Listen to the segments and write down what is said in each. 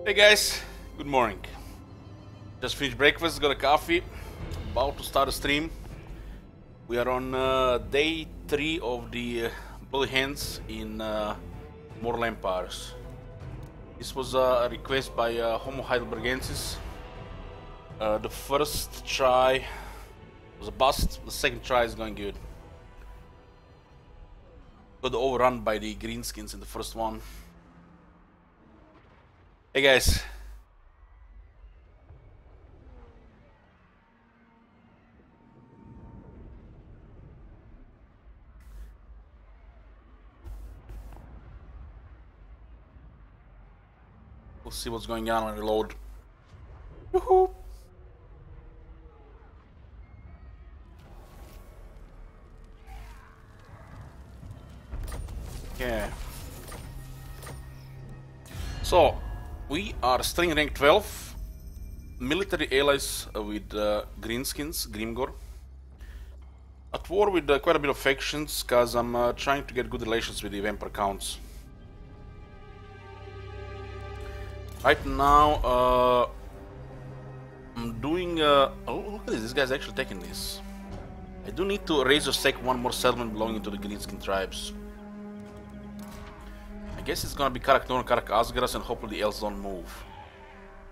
Hey guys, good morning. Just finished breakfast, got a coffee, about to start a stream. We are on day 3 of the Bully Handz in Mortal Empires. This was a request by Homo Heidelbergensis. The first try was a bust, the second try is going good. Got overrun by the greenskins in the first one. Hey guys. We'll see what's going on reload. Woohoo! Yeah. So, we are string rank 12, military allies with greenskins, Grimgor. At war with quite a bit of factions, cause I'm trying to get good relations with the vampire counts. Right now, I'm doing. Oh, look at this guy's actually taking this. I do need to raise or sack one more settlement belonging to the greenskin tribes. I guess it's gonna be Karak Norn, Karak Asgaras, and hopefully the elves don't move.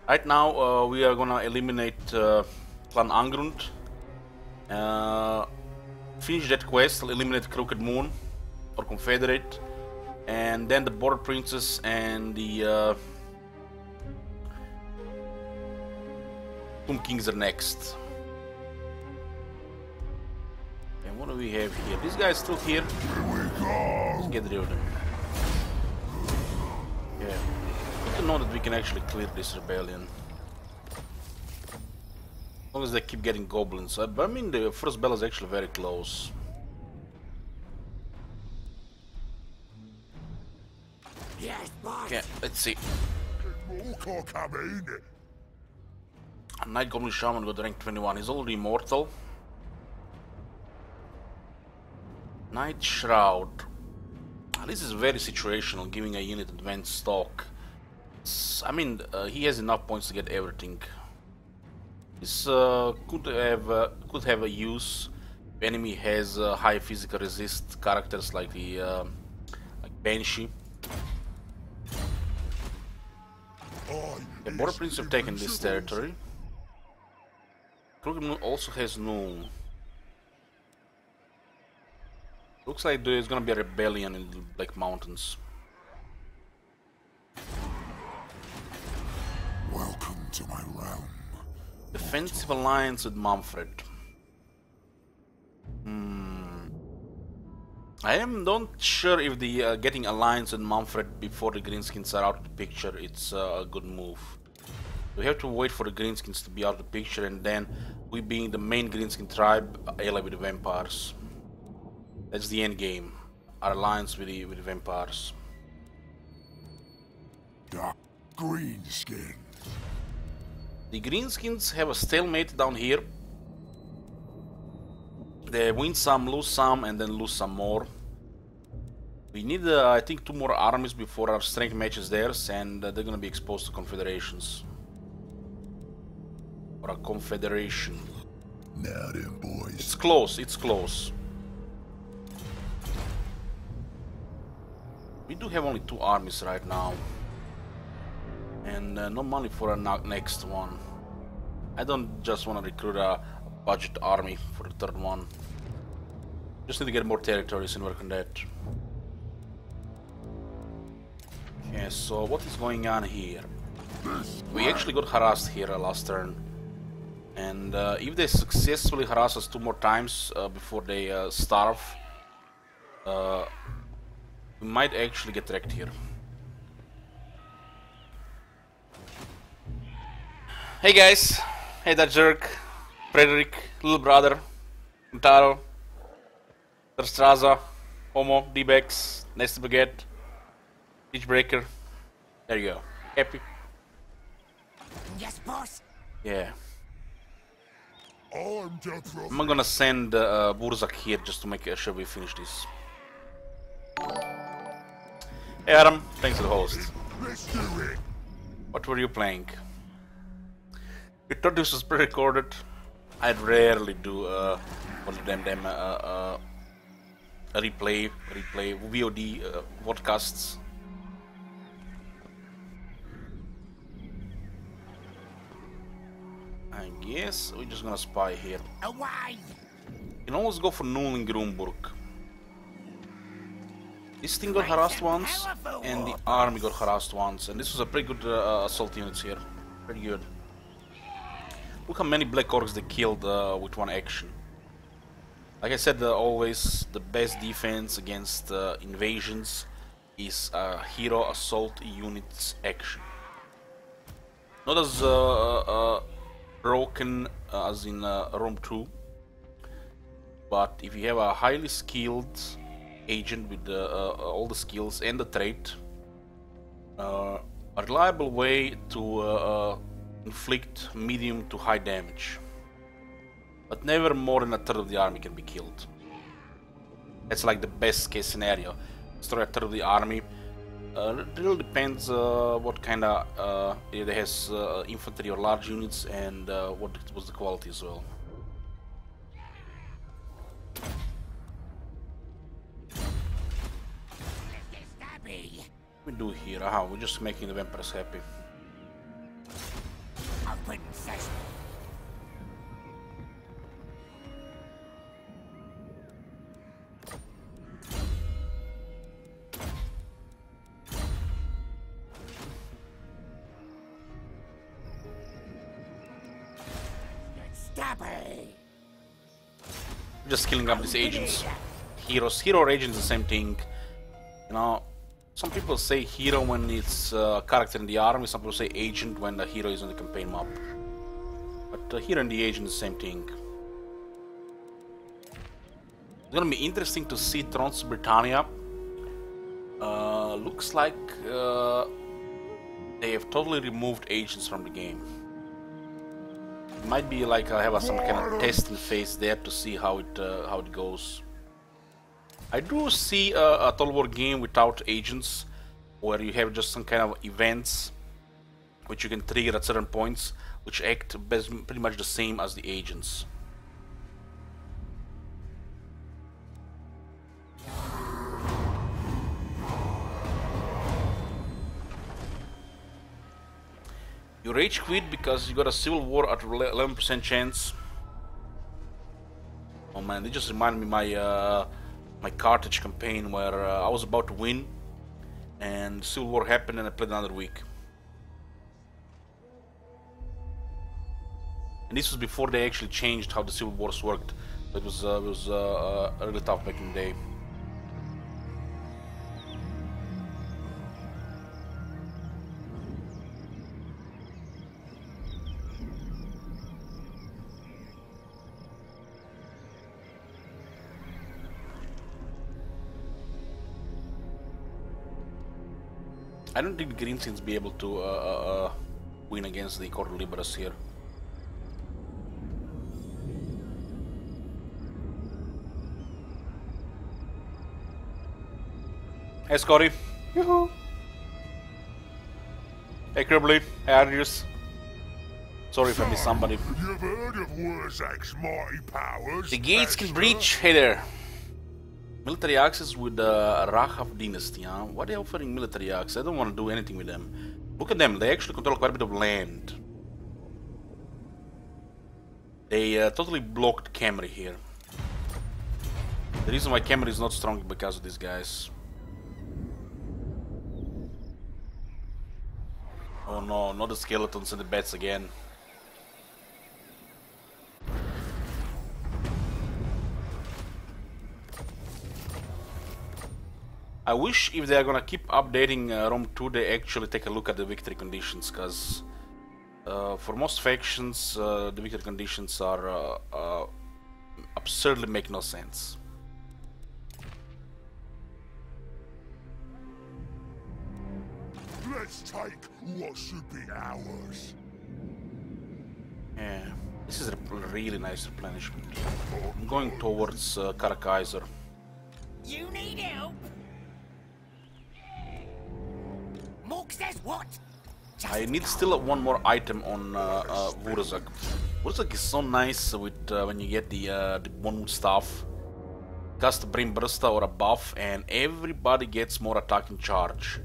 Right now, we are gonna eliminate Clan Angrund. Finish that quest, eliminate Crooked Moon or Confederate, and then the Border Princess and the Tomb Kings are next. And what do we have here? This guy is still here. Let's get rid of them. Yeah, good to know that we can actually clear this rebellion. As long as they keep getting goblins. But I mean, the first battle is actually very close. Yes, boss. Okay, let's see. A Night Goblin Shaman got rank 21. He's already immortal. Night Shroud. This is very situational, giving a unit advanced stock. I mean, he has enough points to get everything. This could have a use if enemy has high physical resist characters like the like Banshee. The Border Prince have taken this territory. Crooked Moon also has no. Looks like there's gonna be a rebellion in the Black Mountains. Welcome to my realm. Defensive alliance with Manfred. I am not sure if the getting alliance with Manfred before the greenskins are out of the picture. It's a good move. We have to wait for the greenskins to be out of the picture, and then we, being the main greenskin tribe, ally with the vampires. That's the end game. Our alliance with the vampires. Dark greenskin. The greenskins have a stalemate down here. They win some, lose some, and then lose some more. We need, I think, 2 more armies before our strength matches theirs, and they're gonna be exposed to confederations. Or a confederation. Now then, boys. It's close, it's close. We do have only 2 armies right now. And no money for a next one. I don't just want to recruit a budget army for the 3rd one. Just need to get more territories and work on that. Okay, so what is going on here? We actually got harassed here last turn. And if they successfully harass us 2 more times before they starve, we might actually get wrecked here. Hey guys, hey that jerk, Frederick, little brother, Taro, Straza, Homo, D-Bex, Nasty Baguette, Breaker. There you go. Happy? Yes, boss. Yeah. I'm I'm gonna send Burzak here just to make sure we finish this. Hey Adam, thanks for the host. Let's do it. What were you playing? We thought this was pre-recorded. I rarely do one of them replay VOD podcasts. I guess we're just gonna spy here. Away! You can always go for Null in Grunburg. This thing got harassed once, and the army got harassed once, and this was a pretty good assault units here. Pretty good. Look how many Black Orcs they killed with one action. Like I said, always the best defense against invasions is hero assault units action. Not as broken as in Rome 2, but if you have a highly skilled agent with all the skills and the trait, a reliable way to inflict medium to high damage. But never more than a third of the army can be killed. That's like the best case scenario. Destroy a third of the army. It really depends what kind of it has infantry or large units, and what was the quality as well. What we do here? Aha, we're just making the vampires happy. Open sesame. Just killing up these agents. Heroes. Hero or agent is the same thing. You know, some people say hero when it's a character in the army, some people say agent when the hero is on the campaign map. But hero and the agent is the same thing. It's gonna be interesting to see Trons Britannia. Looks like they have totally removed agents from the game. It might be like I have some kind of testing phase there to see how it goes. I do see a Total War game without agents, where you have just some kind of events which you can trigger at certain points, which act pretty much the same as the agents. You rage quit because you got a civil war at 11% chance. Oh man, they just reminded me my Carthage campaign where I was about to win and civil war happened and I played another week. And this was before they actually changed how the civil wars worked. It was really tough back in the day. I don't think the Green seems to be able to win against the Corps Liberas here. Hey Scotty. Yoo-hoo. Hey Cribbly. Hey Arius. Sorry if I missed somebody. You've heard of Wurzak's mighty powers? The gates can breach. Hey there. Military access with the Rahav dynasty, huh? Why are they offering military access? I don't want to do anything with them. Look at them, they actually control quite a bit of land. They totally blocked Camry here. The reason why Camry is not strong is because of these guys. Oh no, not the skeletons and the bats again. I wish if they are gonna keep updating Rome 2, they actually take a look at the victory conditions, because for most factions the victory conditions are absurdly make no sense. Let's take what should be ours. Yeah, this is a really nice replenishment. I'm going towards Karakaiser. You need help? Mork says what? I need still one more item on Wurzak. Wurzak is so nice with when you get the one staff. Cast a Brain Burster or a buff, and everybody gets more attack in charge.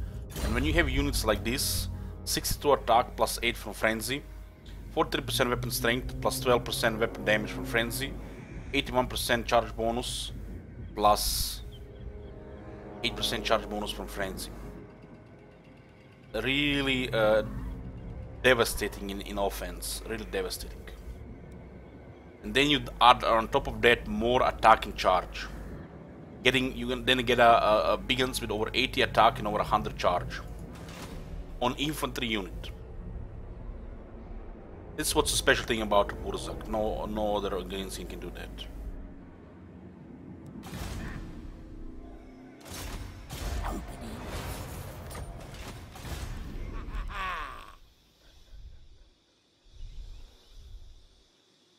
And when you have units like this, 62 attack plus 8 from Frenzy, 43% weapon strength plus 12% weapon damage from Frenzy, 81% charge bonus plus 8% charge bonus from Frenzy. Really devastating in offense, really devastating. And then you add on top of that more attack in charge. You can then get a big guns with over 80 attack and over 100 charge on infantry unit. This is what's the special thing about Wurzak. No other green scene can do that.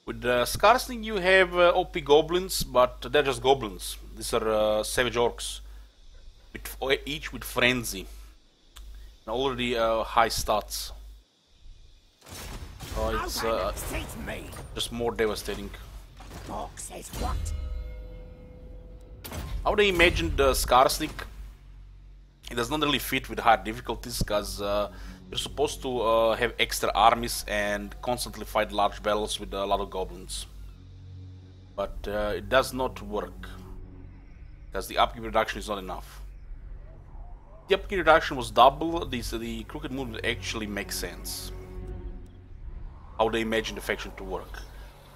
With Skarsnik you have OP goblins, but they're just goblins. These are savage orcs, each with frenzy, and already high stats. So it's just more devastating. Says what? I would imagine the Skarsnik. It does not really fit with higher difficulties, because you're supposed to have extra armies and constantly fight large battles with a lot of goblins. But it does not work, because the upkeep reduction is not enough. If the upkeep reduction was double, the Crooked Moon would actually make sense. How they imagine the faction to work.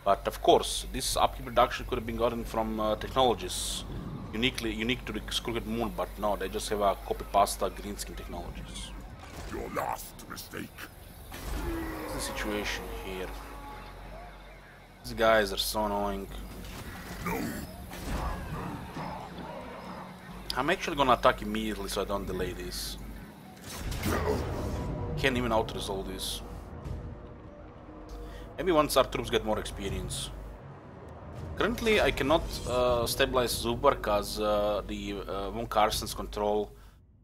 But of course, this upkeep reduction could have been gotten from technologies unique to the Crooked Moon, but no, they just have a copy-pasta green skin technologies. Your last mistake. What's the situation here? These guys are so annoying. No. I'm actually gonna attack immediately so I don't delay this. Can't even out-resolve this. Maybe once our troops get more experience. Currently I cannot stabilize Zubar because the von Karstens control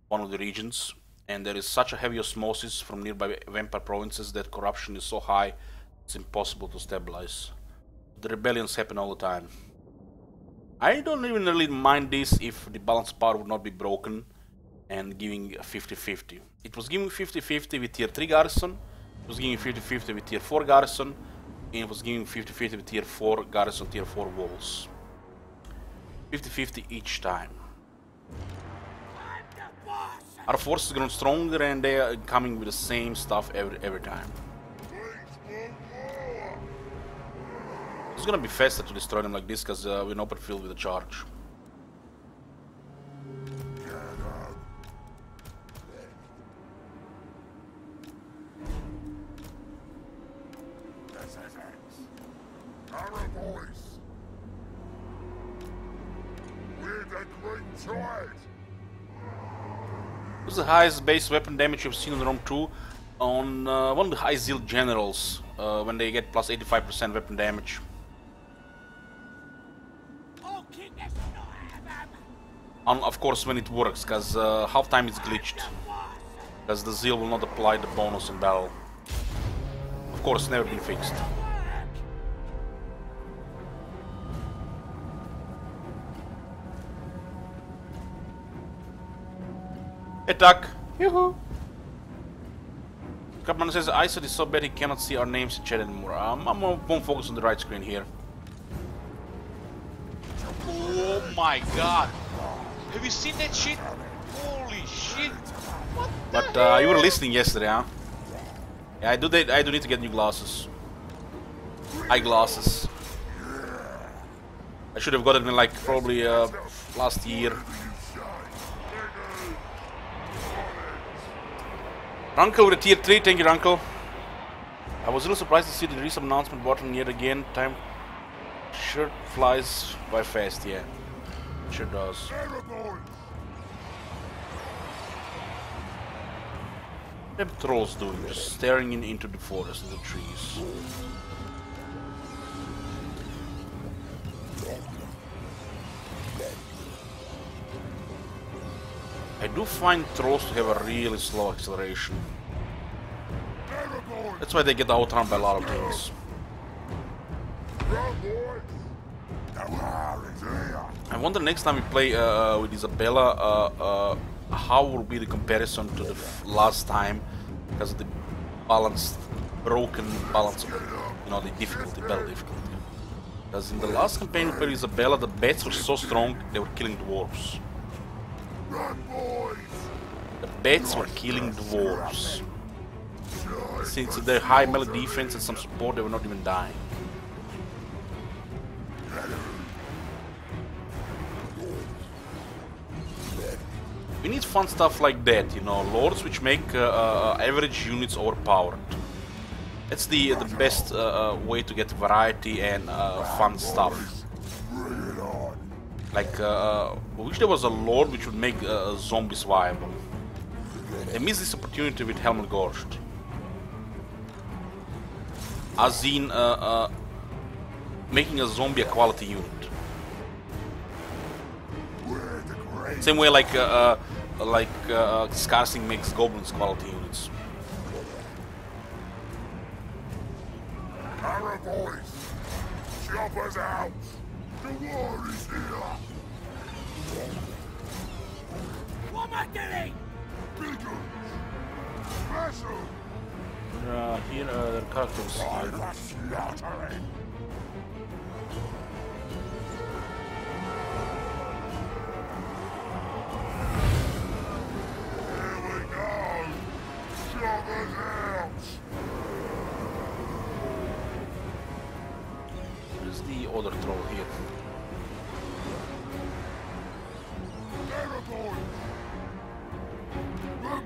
one of the regions, and there is such a heavy osmosis from nearby vampire provinces that corruption is so high it's impossible to stabilize. The rebellions happen all the time. I don't even really mind this if the balance power would not be broken and giving 50-50. It was giving 50-50 with tier 3 garrison, it was giving 50-50 with tier 4 garrison, and it was giving 50-50 with tier 4 garrison, tier 4 walls. 50-50 each time. Our forces grown stronger and they are coming with the same stuff every time. It's gonna be faster to destroy them like this because we're in open field with a charge. This is the highest base weapon damage you've seen on Rome 2 on one of the high zeal generals when they get plus 85% weapon damage. Of course when it works, because half time it's glitched, because the zeal will not apply the bonus in battle. Of course, never been fixed. Attack! Yoo-hoo! Capman says ISOT is so bad he cannot see our names in chat anymore. I'm gonna focus on the right screen here. Oh my god! Have you seen that shit? Holy shit! What the But you were listening yesterday, huh? Yeah, I do need to get new glasses. Eyeglasses. I should have gotten them like probably last year. Runkle with a tier 3, thank you Runkle. I was really surprised to see the recent announcement button yet again. Time sure flies by fast, yeah. It sure does. What are trolls doing? Just staring into the forest and the trees. I do find trolls to have a really slow acceleration. That's why they get outrun by a lot of things. I wonder next time we play with Isabella, how will be the comparison to the last time, because of the broken balance of, you know, the difficulty, battle difficulty. Because in the last campaign we played with Isabella, the bats were so strong they were killing dwarves. The bats were killing dwarves. Since their high melee defense and some support, they were not even dying. We need fun stuff like that, you know, lords which make average units overpowered. That's the best way to get variety and fun stuff. Like, I wish there was a lord which would make zombies viable. They missed this opportunity with Helmut Gorst. As in, making a zombie a quality unit. Same way like Skarsing makes goblins quality units. Our voice! Choppers out! The war is here! What am I doing? Bigger! Special! Here are the characters. Slaughtering! Here we go! Choppers out! Where's the other troll here?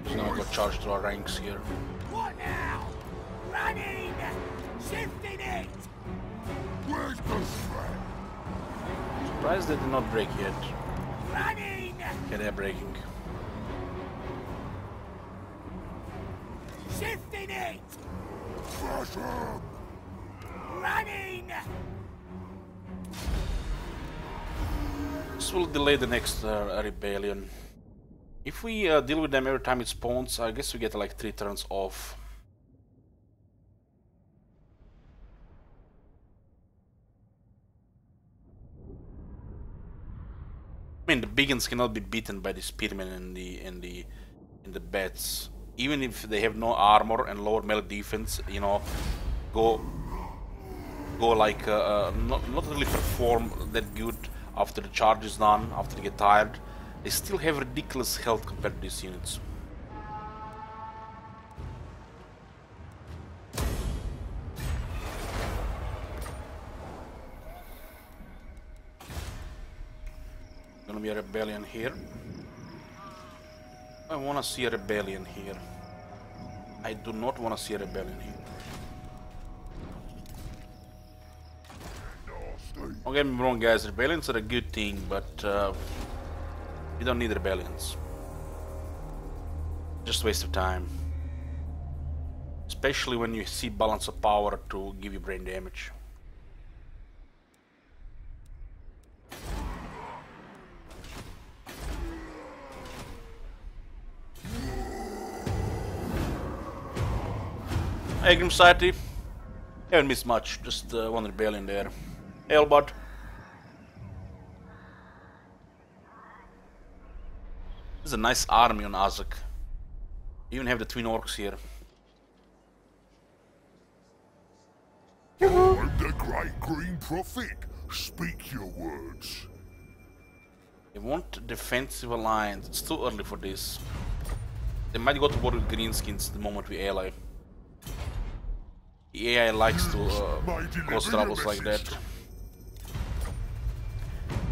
He's gonna go charge to our ranks here. What now? Running! Shifting it! Where's the threat? Surprised they did not break yet. Running! Okay, they're breaking. Shifting it! Crush him! Running! This will delay the next rebellion. If we deal with them every time it spawns, I guess we get like 3 turns off. I mean, the Biggins cannot be beaten by the spearmen and the bats. Even if they have no armor and lower melee defense, you know, go like not really perform that good after the charge is done, after they get tired. They still have ridiculous health compared to these units. Gonna be a rebellion here. I wanna see a rebellion here. I do not wanna see a rebellion here. Don't get me wrong, guys, rebellions are a good thing, but we don't need rebellions. Just waste of time. Especially when you see balance of power to give you brain damage. Hey, Grim Society. Haven't missed much, just one rebellion there. Hey, Elbot. There's a nice army on Azak. Even have the twin orcs here. I'm the Great Green Prophet. Speak your words. They want defensive alliance. It's too early for this. They might go to war with greenskins the moment we ally. The AI likes to cause troubles like that.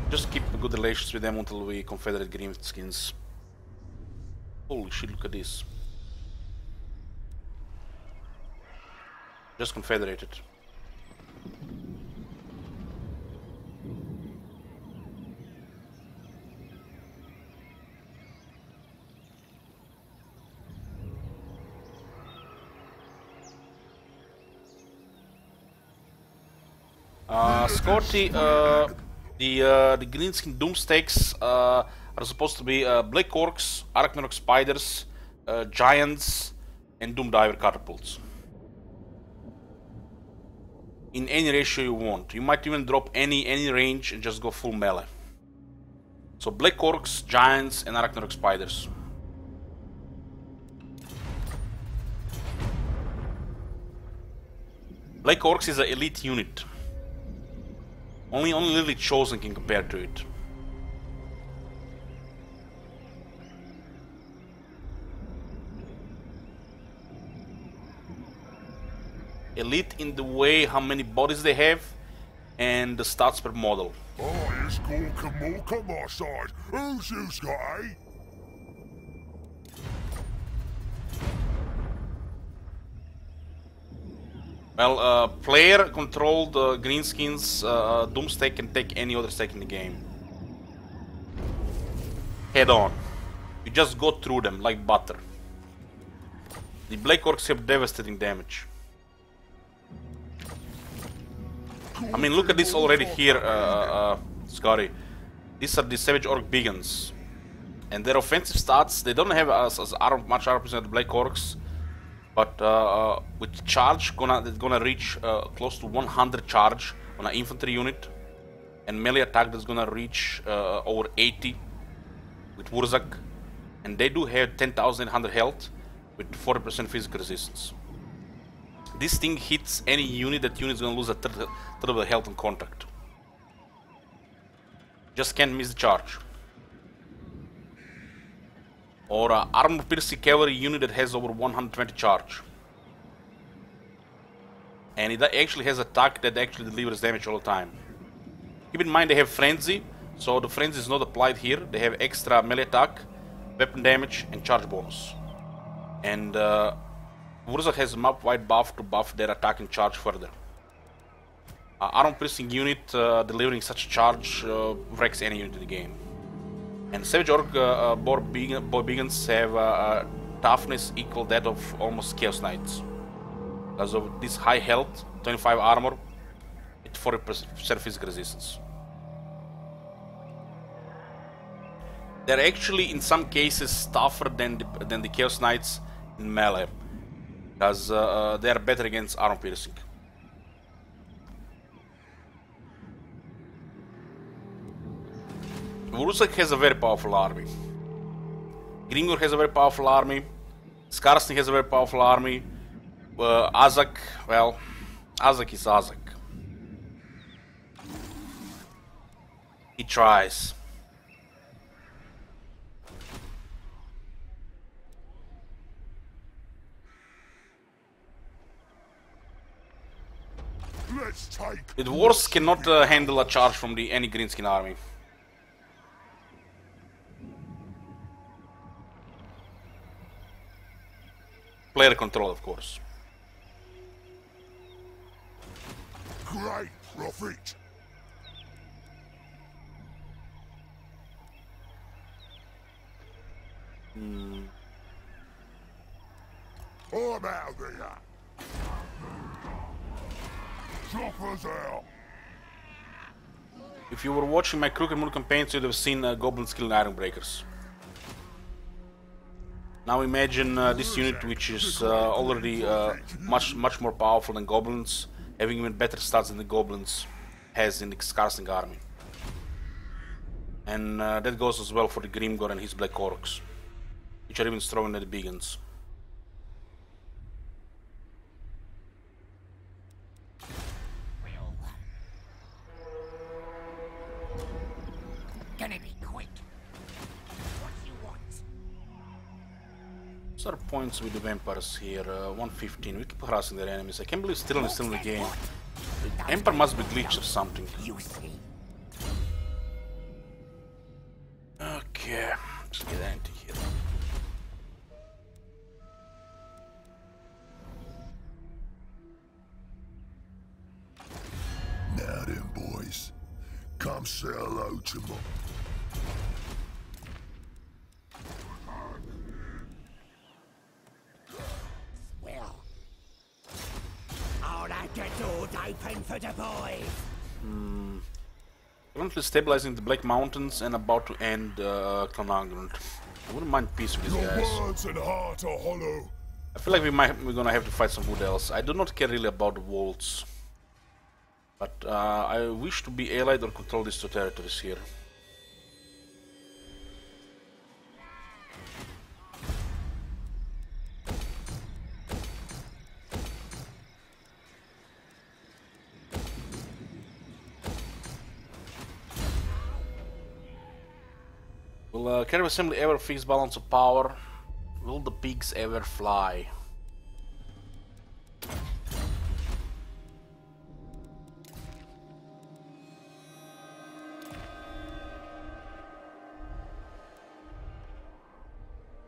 Just keep good relations with them until we confederate greenskins. Holy shit, look at this. Just confederated. Scotty, the greenskin doomstakes are supposed to be black orcs, arachnorok spiders, giants, and doom diver catapults. in any ratio you want. You might even drop any range and just go full melee. So Black Orcs, Giants, and Arachnarok Spiders. Black Orcs is an elite unit. Only Lily Chosen can compare to it. Elite in the way how many bodies they have and the stats per model. Oh, it's Gorka Mork on my side. Who's this guy? Well, player controlled greenskins Doomstack can take any other stack in the game. Head on. You just go through them like butter. The Black Orcs have devastating damage. I mean, look at this already here, Scotty. These are the Savage Orc Biggins. And their offensive stats, they don't have as much RP as the Black Orcs. But with charge, they're gonna reach close to 100 charge on an infantry unit. And melee attack that's gonna reach over 80 with Wurzak. And they do have 10,800 health with 40% physical resistance. This thing hits any unit, that unit's gonna lose a third of the health on contact. Just can't miss the charge. Or an armor-piercing cavalry unit that has over 120 charge. And it actually has attack that actually delivers damage all the time. Keep in mind they have Frenzy, so the Frenzy is not applied here. They have extra melee attack, weapon damage, and charge bonus. And Wurzak has a map-wide buff to buff their attack and charge further. Armor-piercing unit delivering such a charge wrecks any unit in the game. And Savage Orc Boar Biggins have toughness equal that of almost Chaos Knights. Because of this high health, 25 armor, with 40% physical resistance. They're actually in some cases tougher than the Chaos Knights in melee. Because they are better against armor piercing. Wurzak has a very powerful army. Gringor has a very powerful army. Skarsnik has a very powerful army. Azak, well, Azak is Azak. He tries. Let's take. The dwarves cannot handle a charge from any greenskin army. Player control, of course. Great profit. I'm out there. Choppers out. If you were watching my Crooked Moon campaigns, you'd have seen goblins killing iron breakers. Now imagine this unit, which is already much more powerful than goblins, having even better stats than the goblins has in the Skarsnik army. And that goes as well for the Grimgor and his Black Orcs, which are even stronger than the Biggins. Gonna be quick. What you want? What's our points with the vampires here? 115. We keep harassing their enemies. I can't believe Stylian is still in the game. The Emperor must be glitched or something. You see. Okay, let's get into here. Now then, boys. Come say hello to me. Well. I'll have the doors open for the boys. Currently stabilizing the Black Mountains and about to end Clanangrund. I wouldn't mind peace with these Your guys. words and heart are hollow. I feel like we're gonna have to fight some wood elves. I do not care really about the wolves. But I wish to be allied or control these two territories here. Will carrier assembly ever fix balance of power? Will the pigs ever fly?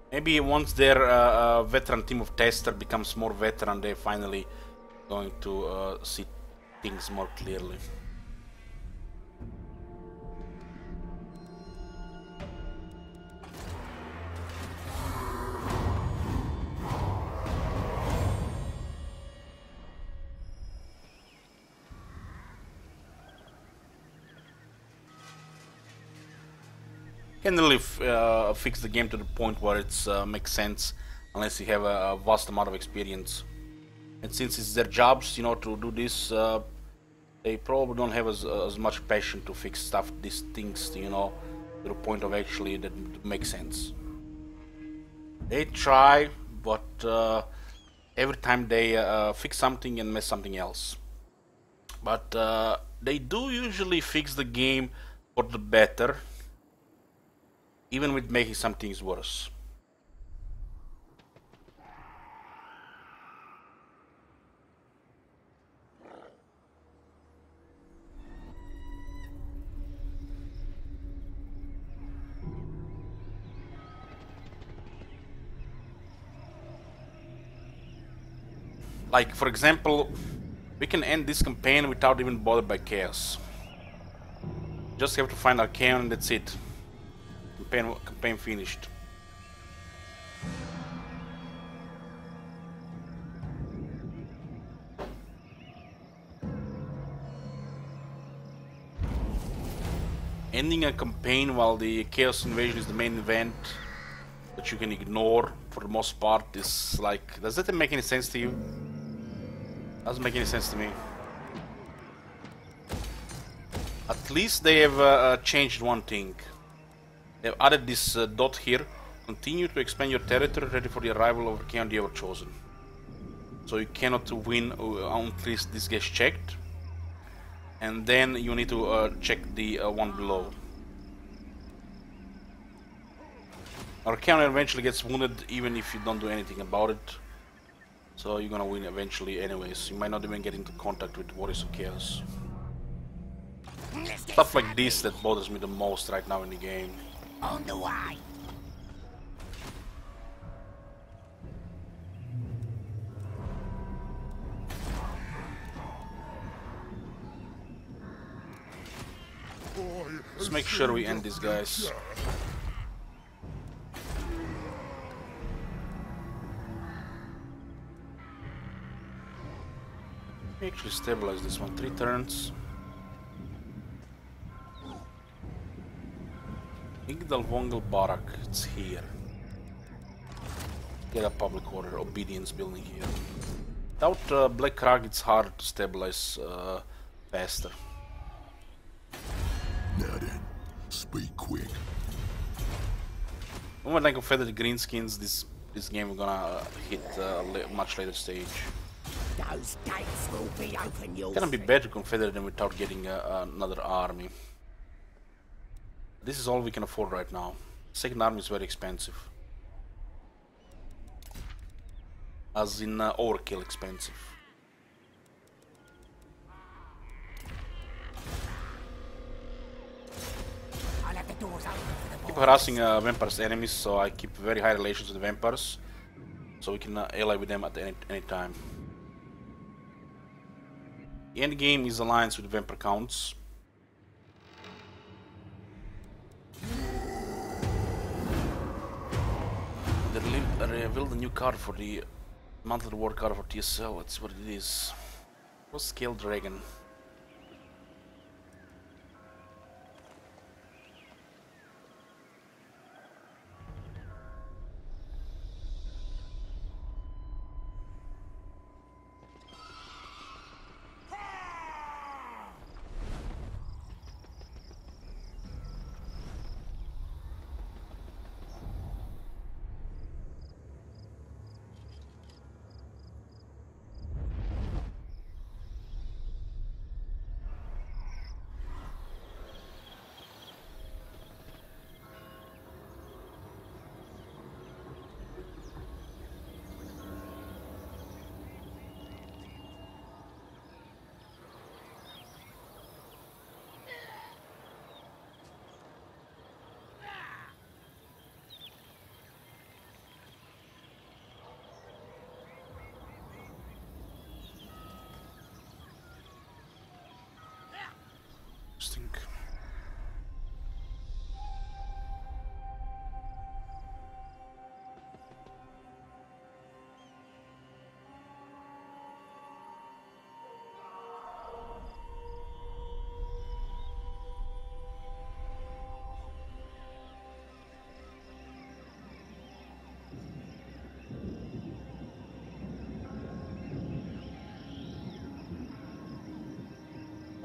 Maybe once their veteran team of tester becomes more veteran, they're finally going to see things more clearly. Can really fix the game to the point where it makes sense, unless you have a vast amount of experience. And since it's their jobs, you know, to do this, they probably don't have as much passion to fix stuff, these things, you know, to the point of actually that makes sense. They try, but every time they fix something and mess something else. But they do usually fix the game for the better, even with making some things worse. Like, for example, we can end this campaign without even bothered by chaos. Just have to find Archaon and that's it. Campaign finished. Ending a campaign while the Chaos Invasion is the main event that you can ignore for the most part is like... Does that make any sense to you? Doesn't make any sense to me. At least they have changed one thing. They've added this dot here. Continue to expand your territory, ready for the arrival of Archaon the Everchosen. So you cannot win until this gets checked. And then you need to check the one below. Archaon eventually gets wounded even if you don't do anything about it. So you're gonna win eventually anyways. You might not even get into contact with Warriors of Chaos. Stuff like this that bothers me the most right now in the game. On the way. Let's make sure we end these guys. We actually stabilize this one. 3 turns. Igdalvongel Barak, it's here. Get a public order, obedience building here. Without Black Crag, it's hard to stabilize faster. Now then, speak quick. When I confeder the greenskins, this game is gonna hit a much later stage. Those gates will be open. You'll It's gonna be better to confeder them without getting another army. This is all we can afford right now. Second army is very expensive. As in overkill expensive. I'll have the doors open for the Keep harassing vampires enemies, so I keep very high relations with the vampires, so we can ally with them at any time. The end game is alliance with vampire counts. They revealed a new card for the monthly reward card for TSL. Let's see what it is. What's Scale Dragon?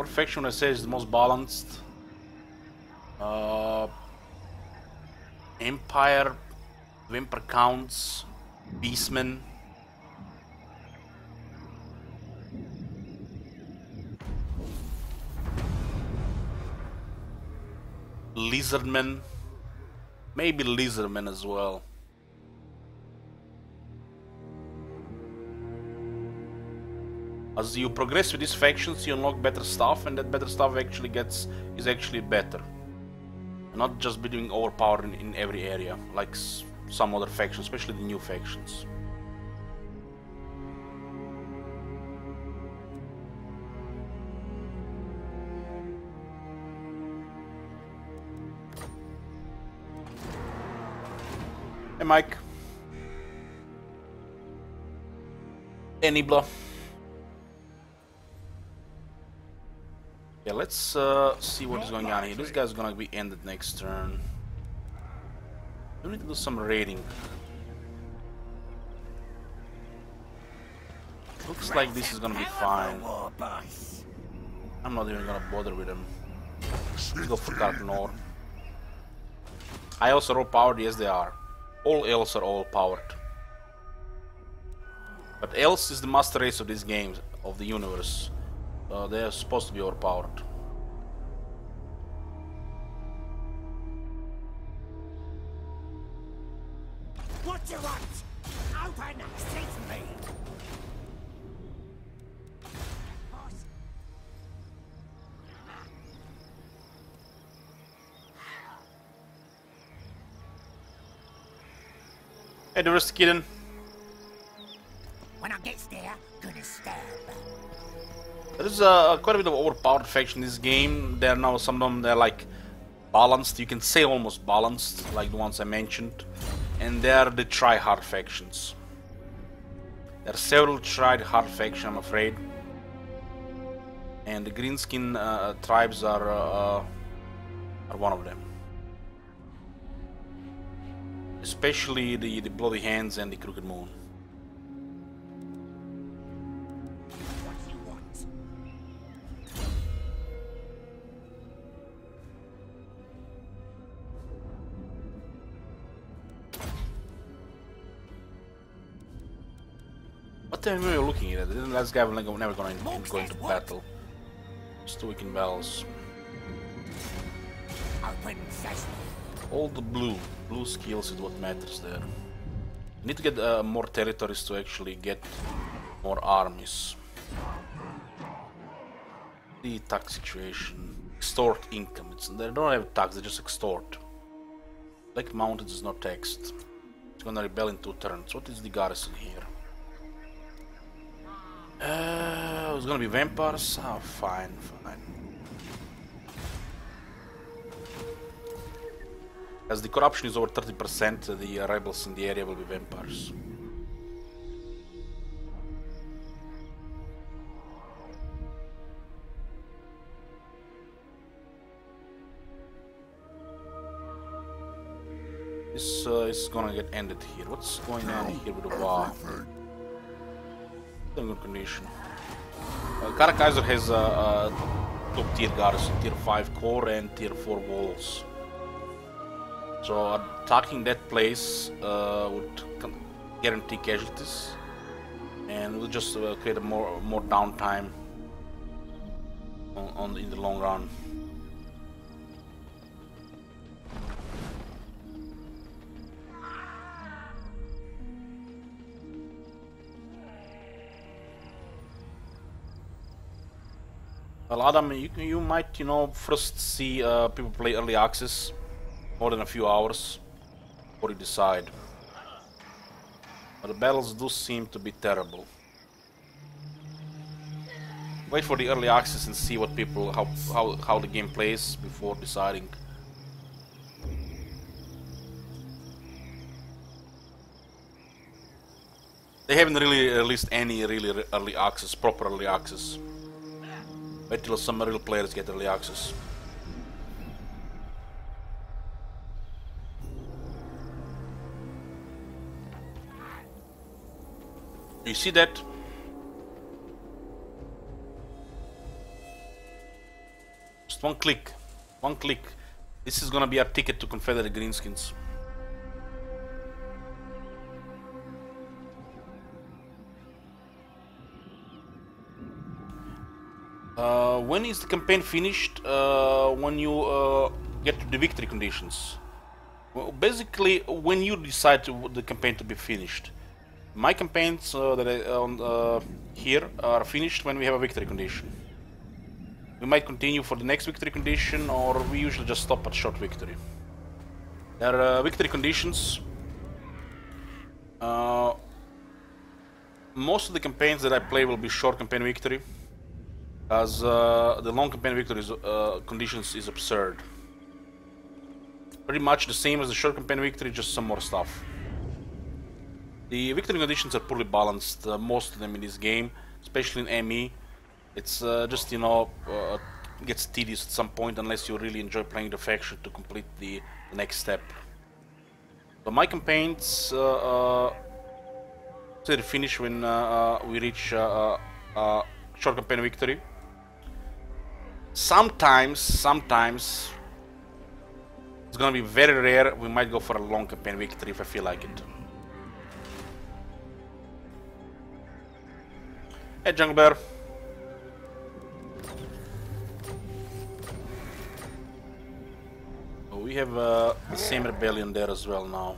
What faction I say is the most balanced? Empire, Vampire Counts, Beastmen. Lizardmen. Maybe Lizardmen as well. As you progress with these factions, you unlock better stuff, and that better stuff actually is actually better. Not just being overpowered in every area, like some other factions, especially the new factions. Hey Mike. Hey Nibla. Yeah, let's see what is going on here. This guy's gonna be ended next turn. We need to do some raiding. Looks like this is gonna be fine. I'm not even gonna bother with him. Let's go for Dark Nord. I also roll powered, yes they are. All elves are all powered. But elves is the master race of this game, of the universe. They are supposed to be overpowered. What do you want? Open and seize me. Hey, the rest kitten. When I get there, gonna stab. There is quite a bit of overpowered faction in this game. There are now some of them, they're like balanced, you can say almost balanced, like the ones I mentioned. And they are the try-hard factions. There are several try-hard factions, I'm afraid. And the greenskin tribes are one of them. Especially the Bloody Hands and the Crooked Moon. What the hell are you looking at? The last guy will never go into battle. Just 2 weakened battles. Open sesame. All the blue skills is what matters there. You need to get more territories to actually get more armies. The tax situation. Extort income. They don't have tax, they just extort. Black Mountains is not taxed. It's gonna rebel in 2 turns. What is the garrison here? It's gonna be vampires? Oh, fine. As the corruption is over 30%, the rebels in the area will be vampires. This is gonna get ended here. What's going on here with the war? In good condition. Kaiser has a top tier garrison, tier 5 core and tier 4 walls. So attacking that place would guarantee casualties, and will just create a more downtime in the long run. Well, Adam, you might, first see people play early access more than a few hours before you decide. But the battles do seem to be terrible. Wait for the early access and see what people, how the game plays before deciding. They haven't really released any really early access, proper early access. Wait till some real players get early access. You see that? Just one click. One click. This is gonna be our ticket to Confederate Greenskins. When is the campaign finished? When you get to the victory conditions. Well, basically, when you decide the campaign to be finished. My campaigns that I here are finished when we have a victory condition. We might continue for the next victory condition, or we usually just stop at short victory. There are victory conditions. Most of the campaigns that I play will be short campaign victory, as the long campaign victory conditions is absurd. Pretty much the same as the short campaign victory, just some more stuff. The victory conditions are poorly balanced, most of them in this game, especially in ME. It's just, you know, gets tedious at some point unless you really enjoy playing the faction to complete the next step. So my campaigns say they finish when we reach short campaign victory. Sometimes it's gonna be very rare. We might go for a long campaign victory if I feel like it. Hey, Jungle Bear. Oh, we have the same rebellion there as well now.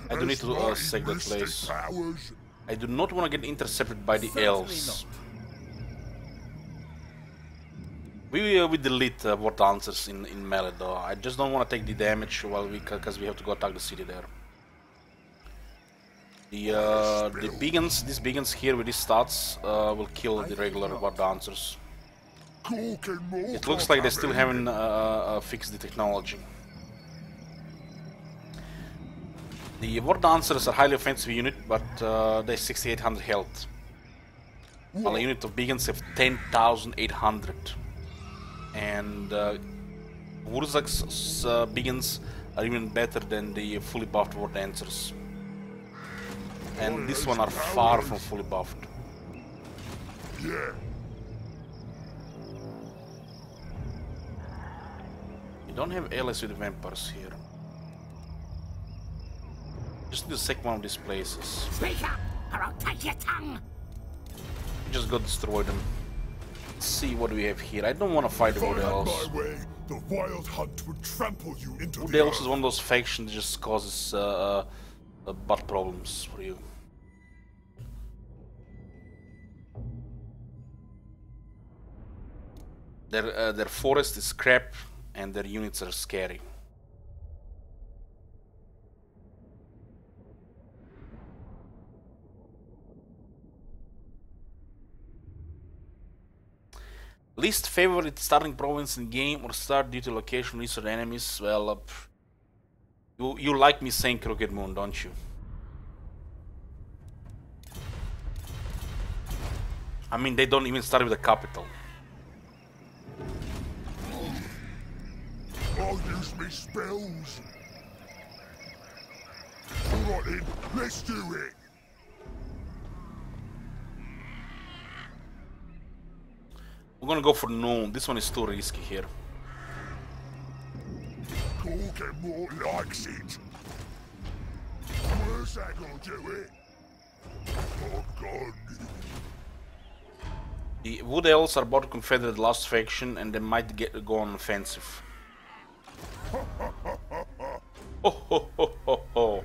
I do need to sec that place. I do not want to get intercepted by the elves. We delete war dancers in melee though. I just don't want to take the damage while because we have to go attack the city there. The beacons, these beacons here with these stats will kill the regular war dancers. It looks like they still haven't fixed the technology. The war dancers are a highly offensive unit, but they're 6,800 health. While a unit of beacons have 10,800. And Wurzak's beacons are even better than the fully buffed war dancers. And this one are far from fully buffed. Yeah. You don't have allies with vampires here. Just need to sec one of these places. Speak up, or I'll take your tongue. Just go destroy them. Let's see what we have here. I don't want to fight the Wood Elves. The wild hunt would trample you into Wood Elves is one of those factions that just causes butt problems for you. Their forest is crap and their units are scary. Least favorite starting province in game or start due to location, research enemies? Well, you like me saying Crooked Moon, don't you? I mean, they don't even start with the capital. I'll use me spells. Alright then, let's do it. We're gonna go for noon. This one is too risky here. More likes it. Where's that gonna do it? Oh God. The Wood Elves are about to confederate the last faction and they might go on offensive. Ho ho ho ho ho.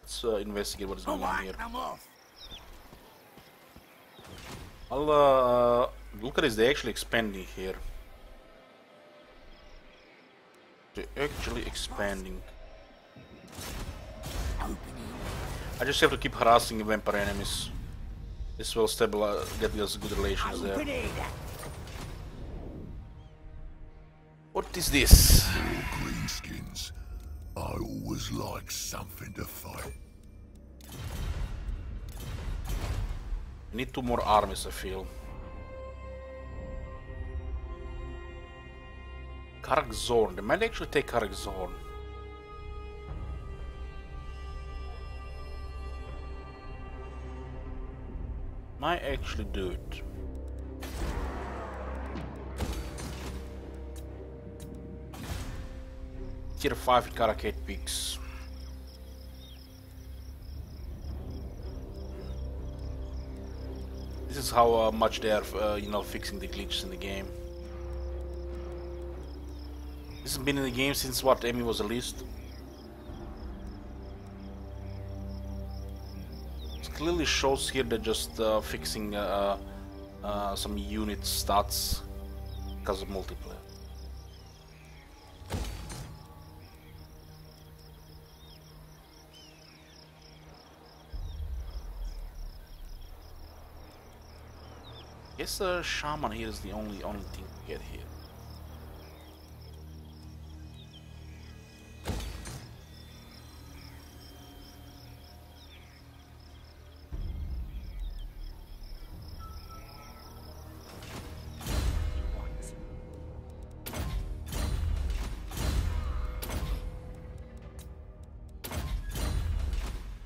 Let's investigate what is going on here. I'll look at this, they're actually expanding here. They're actually expanding. I just have to keep harassing the vampire enemies. This will stabilize, get us good relations there. What is this? Greenskins. I always like something to fight. I need 2 more armies, I feel. Karak Zorn. They might actually take Karak Zorn. Might actually do it. Tier 5 with Karakate Peaks. This is how much they are, you know, fixing the glitches in the game. This has been in the game since what Emmy was released. It clearly shows here they're just fixing some unit stats because of multiplayer. I guess Shaman here is the only thing to get here.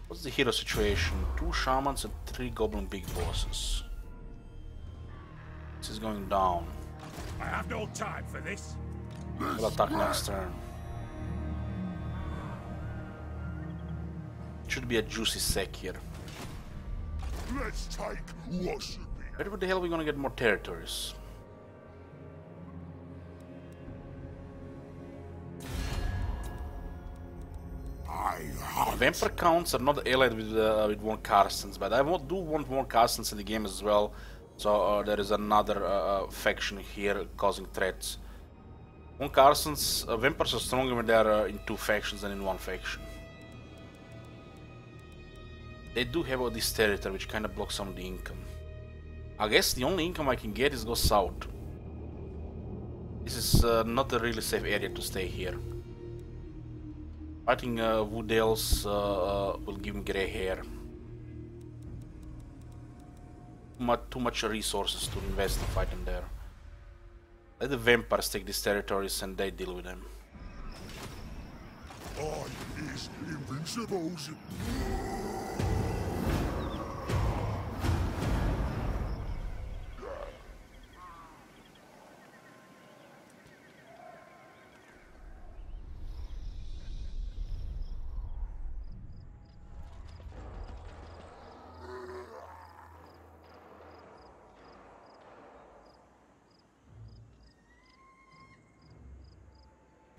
What's the hero situation? 2 shamans and 3 goblin big bosses. This is going down. I have no time for this. We'll attack next turn. Should be a juicy sec here. Let's take what should be. Where the hell are we gonna get more territories? Vampire counts are not allied with one Carstens, but I do want more Carstens in the game as well. So there is another faction here causing threats. One Carstens, vampires are stronger when they are in 2 factions than in 1 faction. They do have all this territory which kind of blocks some of the income. I guess the only income I can get is go south. This is not a really safe area to stay here. Fighting Wood Elves will give him grey hair. Too much resources to invest to fight them there. Let the vampires take these territories and they deal with them. I is invincibles.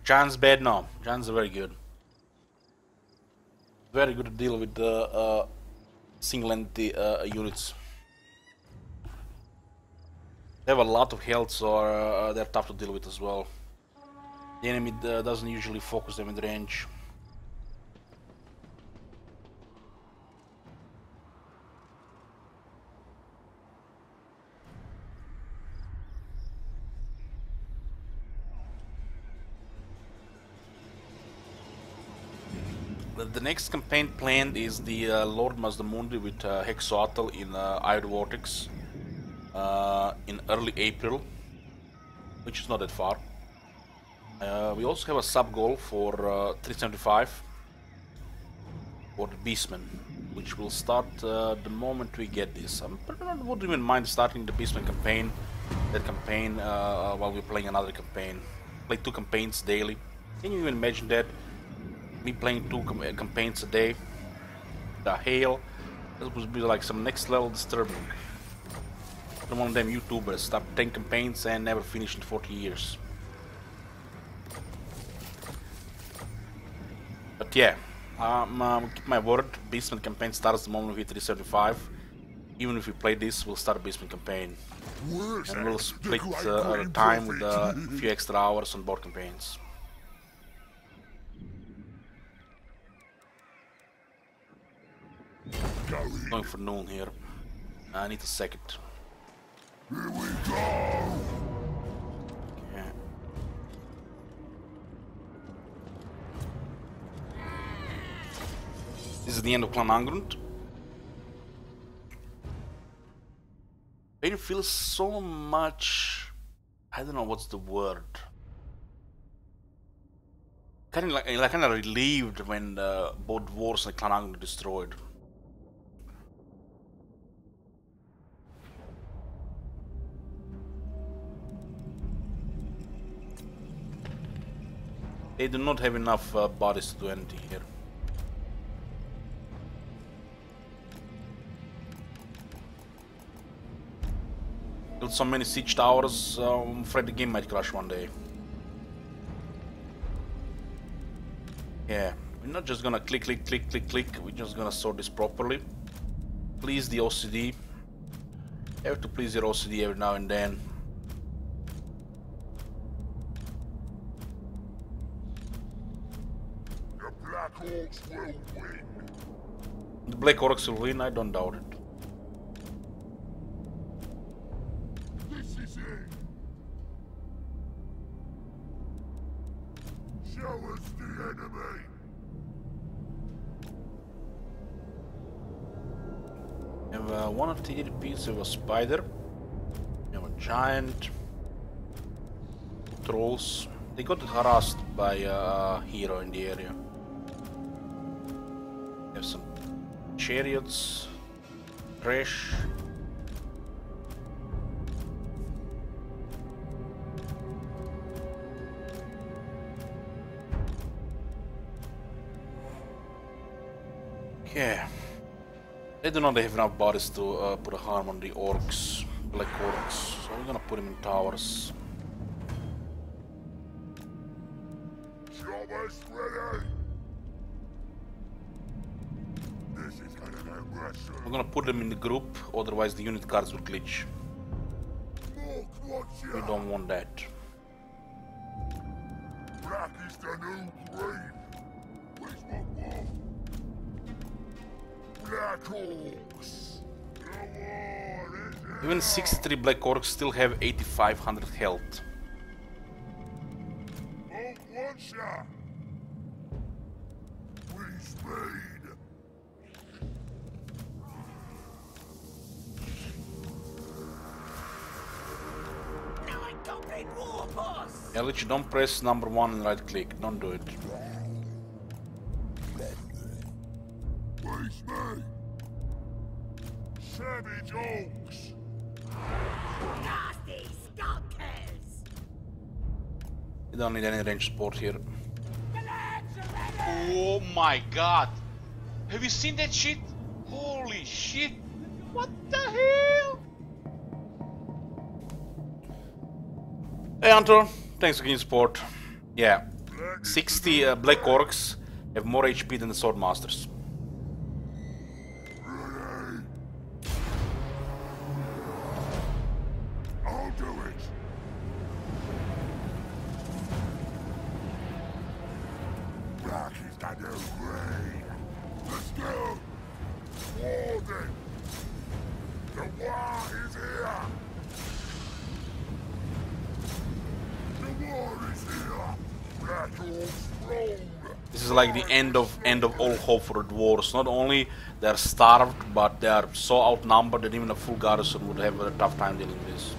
Giant's bad? No. Giants are very good. Very good to deal with the single entity units. They have a lot of health, so they're tough to deal with as well. The enemy doesn't usually focus them in range. The next campaign planned is the Lord Mazdamundi with Hexoatl in Iron Vortex in early April, which is not that far. We also have a sub goal for 375 for the Beastman, which will start the moment we get this. I wouldn't even mind starting the Beastman campaign, while we're playing another campaign. Play 2 campaigns daily. Can you even imagine that? Me playing 2 campaigns a day? The hell? That would be like some next level disturbing. I'm one of them YouTubers, start 10 campaigns and never finish in 40 years. But yeah, keep my word, Beastman campaign starts the moment we hit 375. Even if we play this, we'll start a Beastman campaign. And we'll split our time with a few extra hours on both campaigns. Going for noon here. I need a second. Here we go. Okay. This is the end of Clan Angrund. It feels so much. I don't know what's the word. Kind of relieved when both wars and Clan Angrund destroyed. They do not have enough bodies to do anything here. Built so many siege towers, I'm afraid the game might crash one day. Yeah, we're not just gonna click, click, click, click, click, we're just gonna sort this properly. Please the OCD. You have to please your OCD every now and then. The Black Orcs will win. The Black Orcs will win, I don't doubt it. This is it. Show us the enemy. We have one of the ADPs of a spider. We have a giant. Trolls. They got harassed by a hero in the area. We have some chariots. Trash. Okay. They do not have enough bodies to put a harm on the orcs, black orcs, so we're gonna put them in towers. Choppers ready. This is gonna go Russian. We're gonna put them in the group, otherwise the unit cards will glitch. We don't want that. Black is the new green. Where's my wall? Black Orcs. Come on, is it? Even 63 black orcs still have 8500 health. Won't want ya. We speed. Now I goblin war boss! Yeah, literally don't press number 1 and right click, don't do it. Face me. Savage Orcs. Nasty stalkers! You don't need any range support here. The lads are ready! Oh my god! Have you seen that shit? Holy shit! What the hell? Hey Hunter, thanks for getting support. Yeah, 60 black orcs have more HP than the sword masters. Ready. I'll do it. Black is the new green. Let's go. War then. The war is here. The war is here. Black Orcs roll. This is like the end of all hope for the dwarves. Not only they're starved, but they are so outnumbered that even a full garrison would have a tough time dealing with this.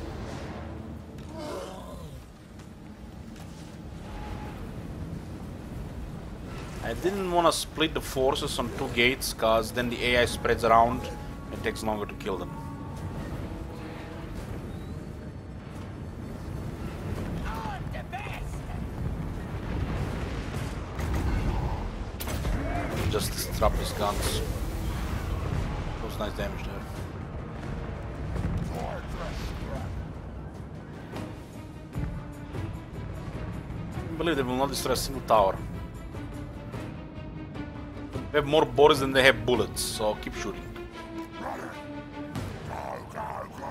I didn't want to split the forces on 2 gates, cause then the AI spreads around and it takes longer to kill them. I'm the best! Just disrupt his guns. That was nice damage there. I believe they will not destroy a single tower. They have more bodies than they have bullets, so keep shooting. Run it. Go, go, go.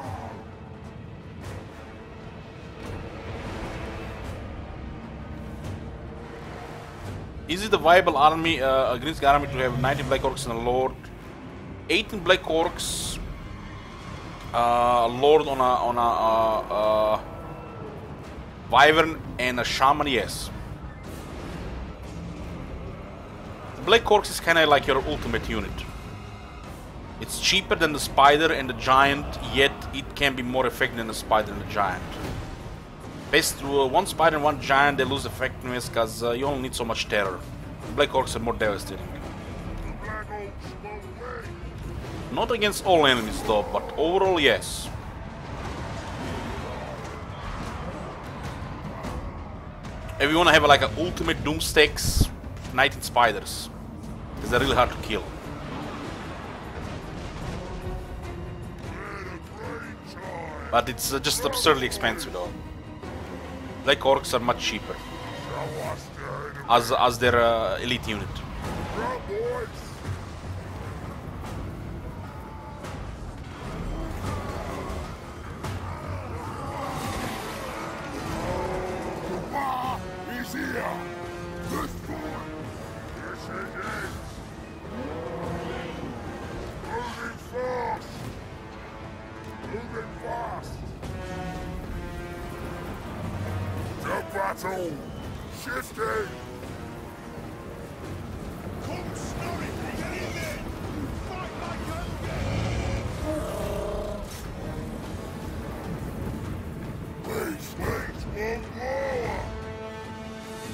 Is it a viable army, a Greek army to have 90 black orcs and a lord, 18 black orcs, a lord on a wyvern and a shaman? Yes. Black orcs is kind of like your ultimate unit. It's cheaper than the spider and the giant, yet it can be more effective than the spider and the giant. Best one spider and one giant, they lose effectiveness because you only need so much terror. Black orcs are more devastating. The Black Orcs will win. Not against all enemies though, but overall yes. If you want to have like an ultimate Doomstakes, 19 spiders. Because they're really hard to kill. But it's just absurdly expensive though. Black Orcs are much cheaper. As their elite unit. He's here! This boy! Yes, it is! Moving fast! Moving fast! To battle! Shifting! Come, Snorri! Get in there! Fight like Please, one more!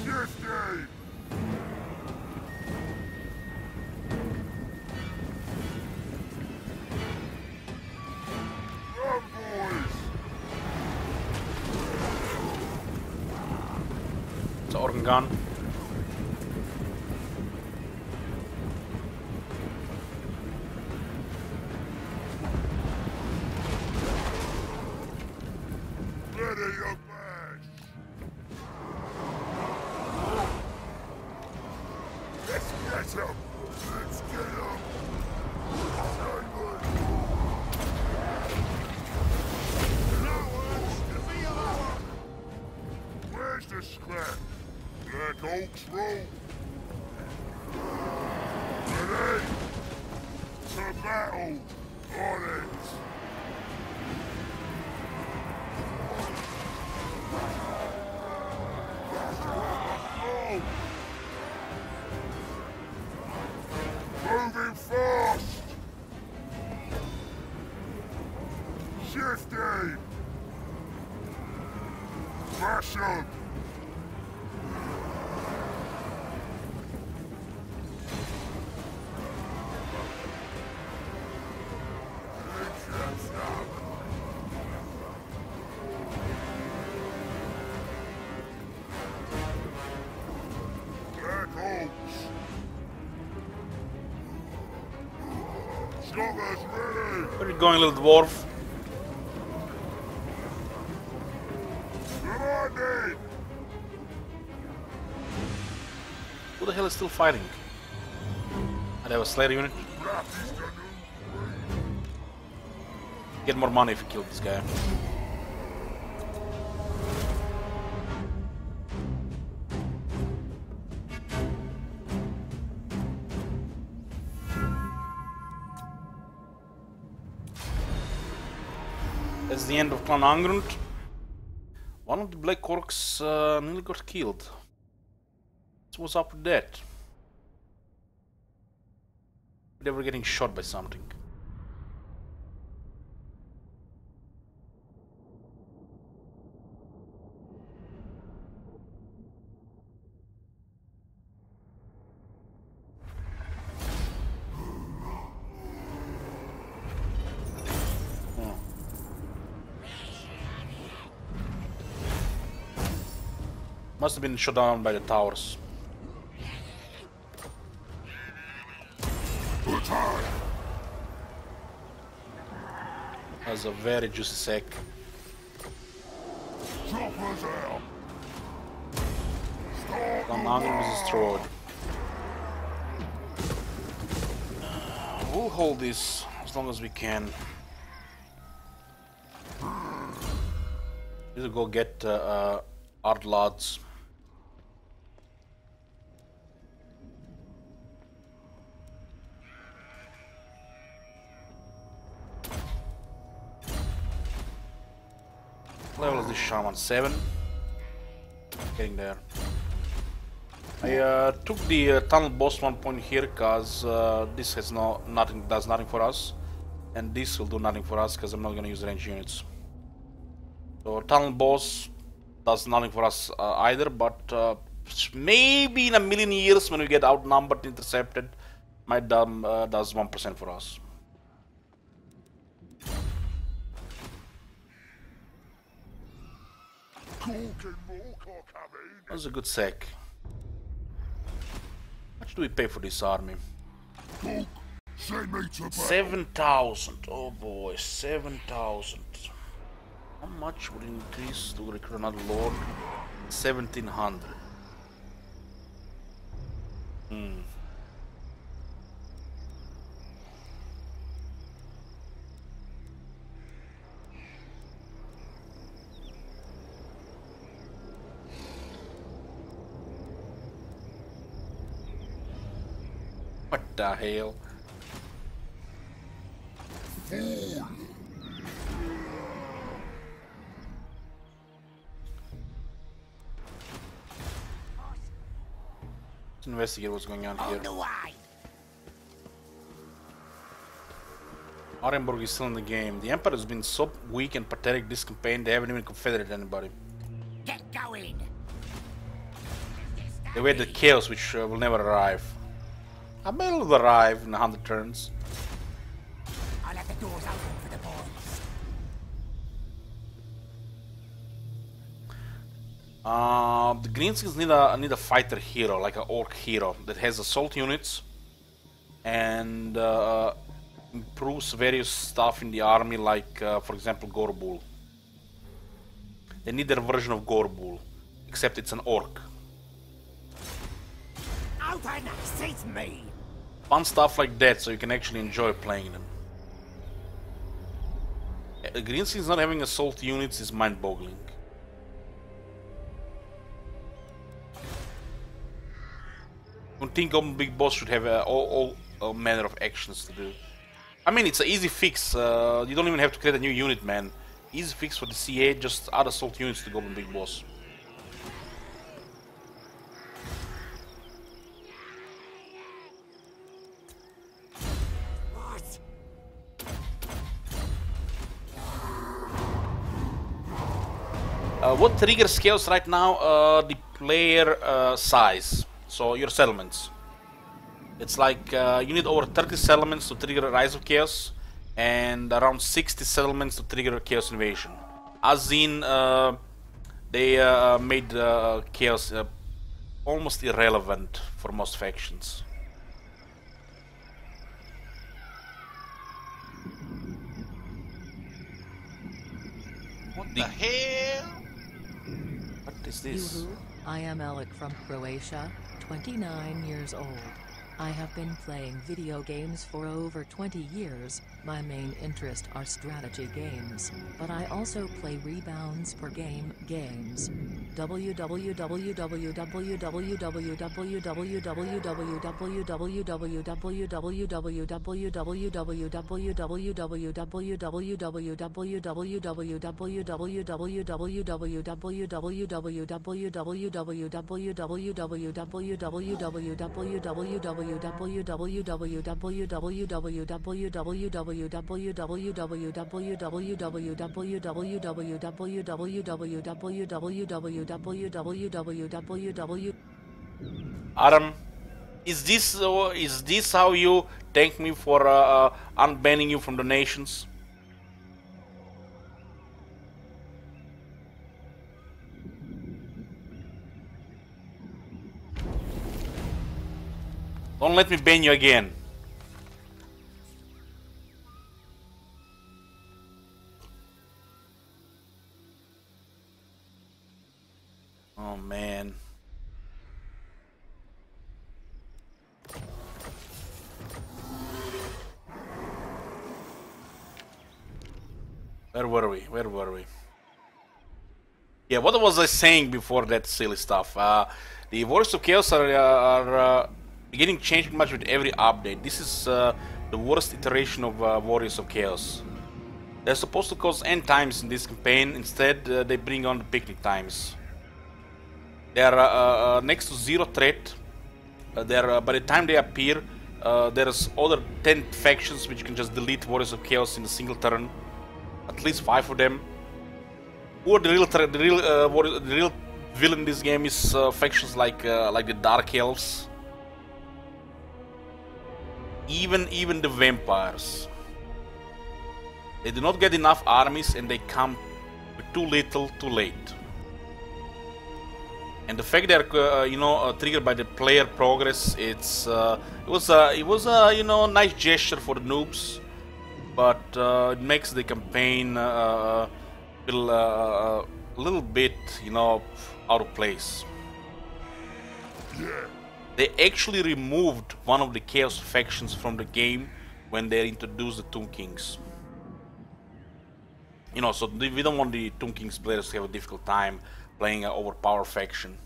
Shifting! Come, boys! It's an organ gun. Ready to mash! Let's get him! Let's get him! Where's the scrap? Black Oak's Road! Ready? To battle! On it! Oh! Moving fast! Shifting! Smash 'em! Black Oaks! Scholars ready! Where are you going, little dwarf? Ready! Who the hell is still fighting? I have a Slayer unit. Rappies the new Get more money if you kill this guy. That's the end of Clan Angrund. One of the Black Orcs nearly got killed. What's up with that? They were getting shot by something. Oh. Must have been shot down by the towers. That's a very juicy sack. choppers out! Clan Angrund is destroyed. We'll hold this as long as we can. We'll go get Art Lads. Level is this shaman? 7. Getting there. I took the tunnel boss 1 point here because this has does nothing for us, and this will do nothing for us because I'm not gonna use range units. So tunnel boss does nothing for us either, but maybe in a million years when we get outnumbered, intercepted, might does 1% for us. Cork and Morcock have That was a good sack. How much do we pay for this army? Cook, send me to battle. 7,000. Oh boy, 7,000. How much would it increase to recruit another lord? 1,700. What the hell? Let's investigate what's going on here. On the way. Arenberg is still in the game. The Empire has been so weak and pathetic this campaign, they haven't even confederated anybody. Get going. They waited chaos, which will never arrive. I bet it'll arrive in 100 turns. I'll let the doors open for the boys. The Greenskins need a fighter hero, like an orc hero that has assault units and improves various stuff in the army, like for example Gorbul. They need their version of Gorbul, except it's an orc. Out and seat me. Fun stuff like that, so you can actually enjoy playing them. Greenskins not having assault units is mind-boggling. I think Big Boss should have all manner of actions to do. I mean, it's an easy fix. You don't even have to create a new unit, man. Easy fix for the CA, just add assault units to Goblin Big Boss. What triggers chaos right now? The player size. So your settlements. It's like you need over 30 settlements to trigger a Rise of Chaos, and around 60 settlements to trigger a Chaos Invasion. As in, they made Chaos almost irrelevant for most factions. What the hell? What is this? Yuhu, I am Alec from Croatia, 29 years old. I have been playing video games for over 20 years. My main interest are strategy games, but I also play rebounds for games. Adam, is this how you thank me for unbanning you from the nations? Don't let me ban you again. Oh man. Where were we? Where were we? Yeah, what was I saying before that silly stuff? The Warriors of Chaos are beginning to change pretty much with every update. This is the worst iteration of Warriors of Chaos. They're supposed to cause end times in this campaign. Instead, they bring on the picnic times. They are next to zero threat. By the time they appear, there's other 10 factions which can just delete Warriors of Chaos in a single turn. At least 5 of them. Who are the real villain in this game is factions like the Dark Elves. Even the vampires. They do not get enough armies and they come with too little, too late. And the fact they're triggered by the player progress, it was a nice gesture for the noobs, but it makes the campaign feel a little bit out of place. Yeah. They actually removed one of the Chaos factions from the game when they introduced the Tomb Kings. So we don't want the Tomb Kings players to have a difficult time playing an overpowered faction.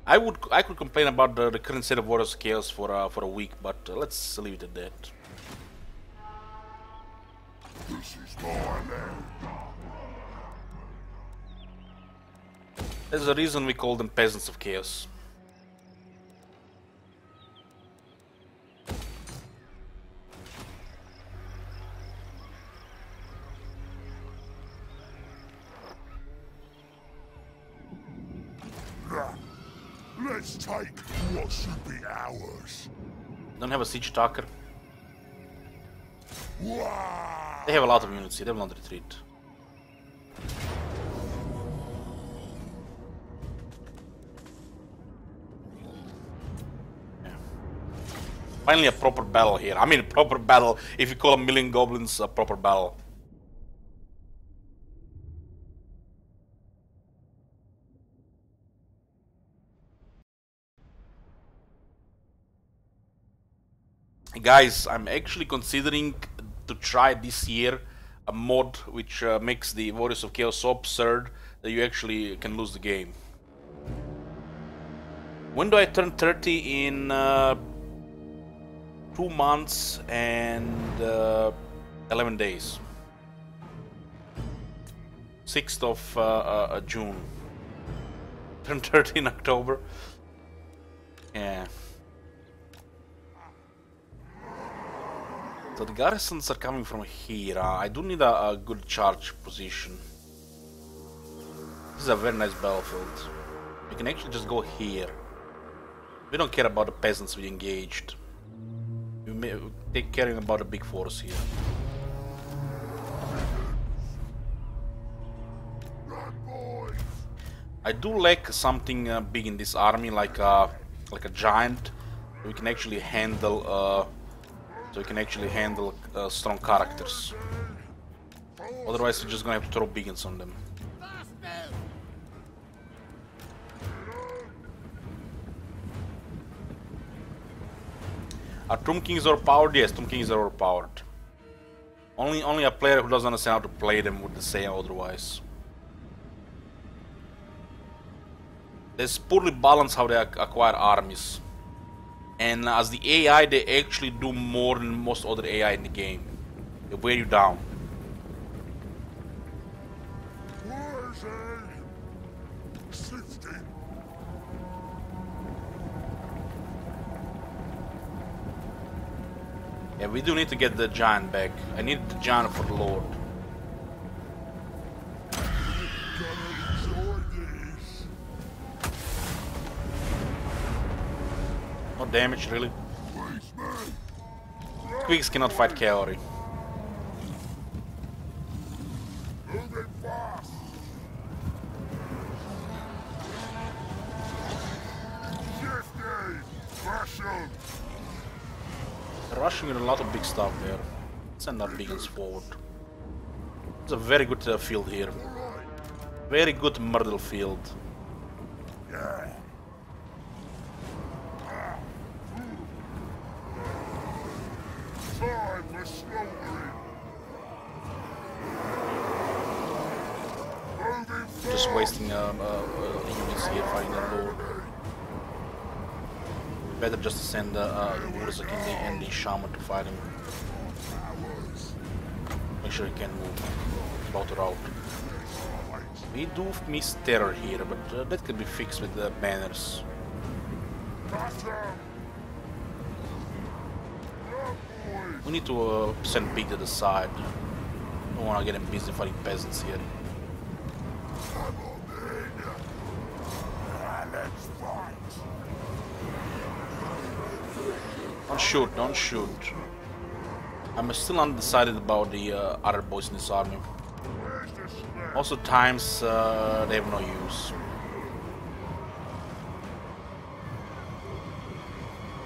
I could complain about the current state of Warriors of Chaos for a week, but let's leave it at that. This is my land. There's a reason we call them peasants of chaos. Let's take what should be ours. Don't have a siege attacker. Wow. They have a lot of units here, they will not retreat. Yeah. Finally a proper battle here. I mean a proper battle, if you call a million goblins a proper battle. Guys, I'm actually considering to try this year a mod which makes the Warriors of Chaos so absurd that you actually can lose the game. When do I turn 30? In 2 months and 11 days. 6th of June. Turn 30 in October. Yeah. So the garrisons are coming from here. I do need a good charge position. This is a very nice battlefield. We can actually just go here. We don't care about the peasants we engaged. We may take care about the big force here. I do lack something big in this army, like a giant. We can actually handle. So we can actually handle strong characters. Otherwise, we're just gonna have to throw beacons on them. Are Tomb Kings overpowered? Yes, Tomb Kings are overpowered. Only a player who doesn't understand how to play them would say otherwise. It's poorly balanced how they acquire armies. And as the AI, they actually do more than most other AI in the game. They wear you down. Where's he? 60. Yeah, we do need to get the giant back. I need the giant for the Lord. Gonna enjoy this. No damage, really. Please, me. Quicks cannot fight cavalry. Moving fast. Shifty. Crush him. They're rushing with a lot of big stuff there. Send our beacons forward. It's a very good field here. Very good Myrtle field. Yeah. Time for slaughtering. Moving Just wasting units here fighting the Lord. Better just send the Urza and the Shaman to fight him. Make sure he can move. About the route. We do miss terror here, but that can be fixed with the banners. We need to send Pig to the side. Don't want to get him busy fighting peasants here. Let's fight. Don't shoot, don't shoot. I'm still undecided about the other boys in this army. Most of the times they have no use.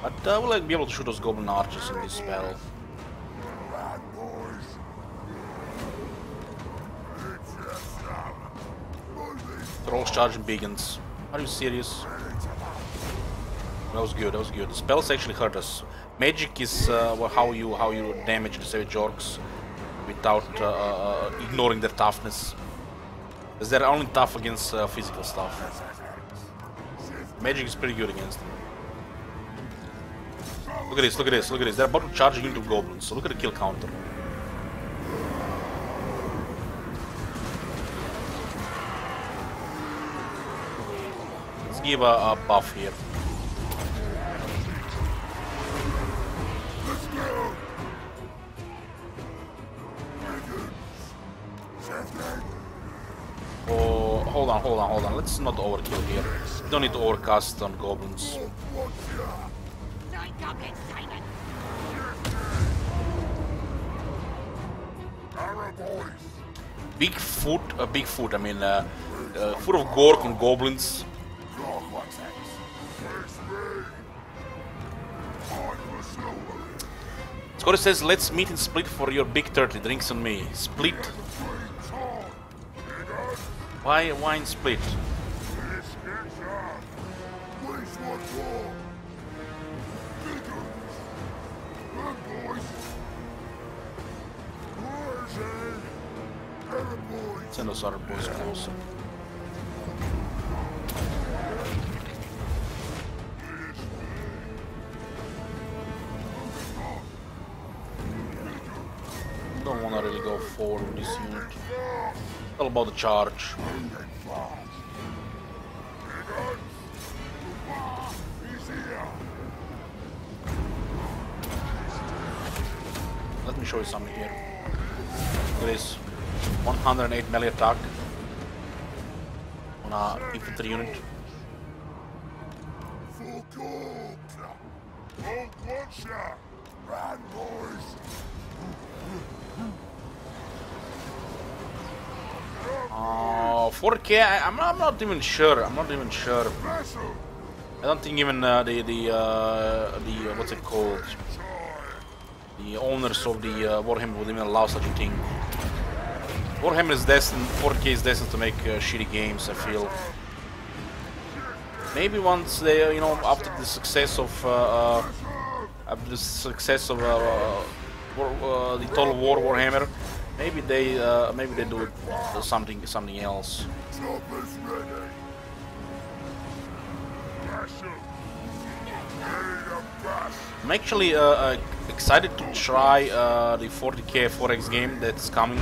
But we'll be able to shoot those goblin archers in this spell. Trolls charging beacons. Are you serious? That was good. That was good. The spells actually hurt us. Magic is how you damage the savage orcs without ignoring their toughness. Because they're only tough against physical stuff. Magic is pretty good against them. Look at this, look at this, look at this. They're about to charge into goblins, so look at the kill counter. Let's give a buff here. Oh, hold on, hold on, hold on. Let's not overkill here. We don't need to overcast on goblins. Bigfoot, I mean, foot of Gork and goblins. Scotty says, let's meet in Split for your big 30, drinks on me. Split? Why in Split? Send those other boys closer. Don't wanna really go forward with this unit. It's all about the charge. Let me show you something here. Look at this. 108 melee attack on a infantry unit. Oh, 4K. I'm not even sure. I'm not even sure. I don't think even the what's it called? The owners of the Warhammer would even allow such a thing. Warhammer is destined, 4K is destined to make shitty games, I feel. Maybe once they, you know, after the success of the Total War Warhammer, maybe they do something else. I'm actually excited to try the 40k 4X game that's coming.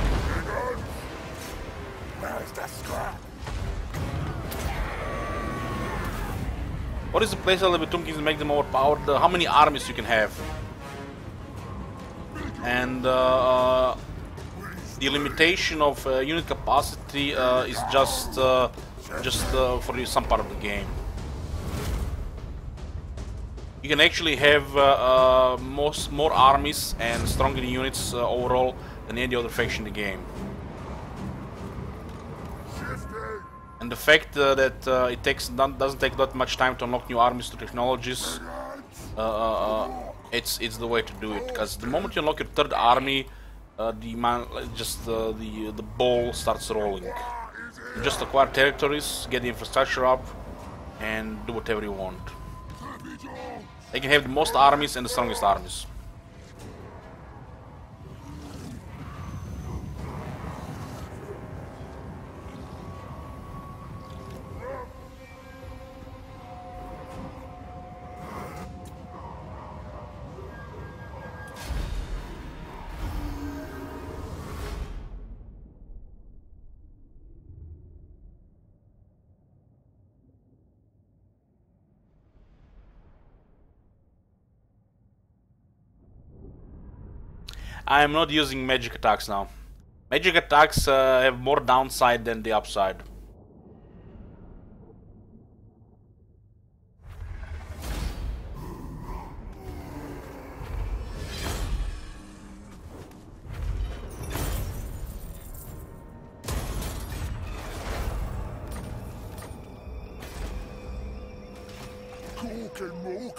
What is the playstyle of the Tomb Kings to make them overpowered? How many armies you can have? And the limitation of unit capacity is just for some part of the game. You can actually have more armies and stronger units overall than any other faction in the game. And the fact that it doesn't take that much time to unlock new armies to technologies, it's the way to do it. Because the moment you unlock your third army, the ball starts rolling. You just acquire territories, get the infrastructure up, and do whatever you want. They can have the most armies and the strongest armies. I am not using magic attacks now. Magic attacks have more downside than the upside.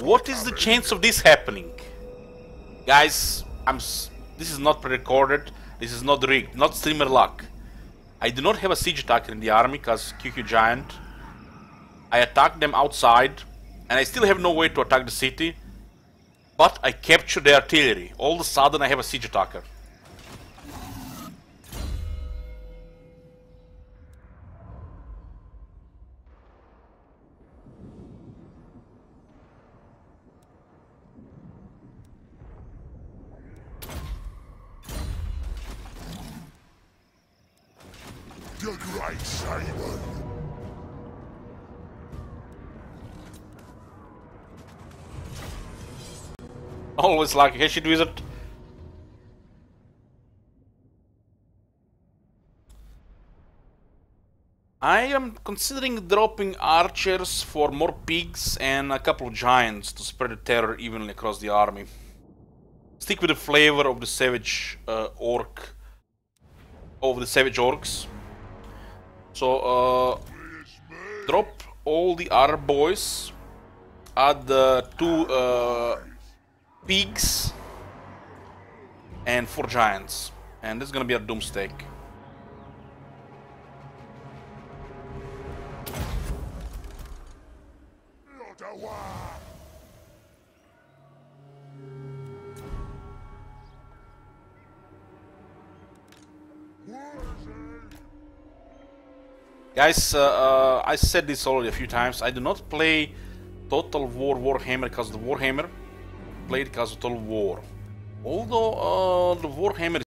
What is the chance of this happening? Guys, this is not pre-recorded, this is not rigged, not streamer luck. I do not have a siege attacker in the army because QQ Giant. I attacked them outside and I still have no way to attack the city. But I captured the artillery. All of a sudden I have a siege attacker. The Great Saber. Always like a Heshit wizard. I am considering dropping archers for more pigs and a couple of giants to spread the terror evenly across the army. Stick with the flavor of the savage orcs. So drop all the other boys, add 2 pigs and 4 giants, and this is gonna be a doomstake. Guys, I said this already a few times. I do not play Total War Warhammer because of the Warhammer. I play it because of Total War. Although the Warhammer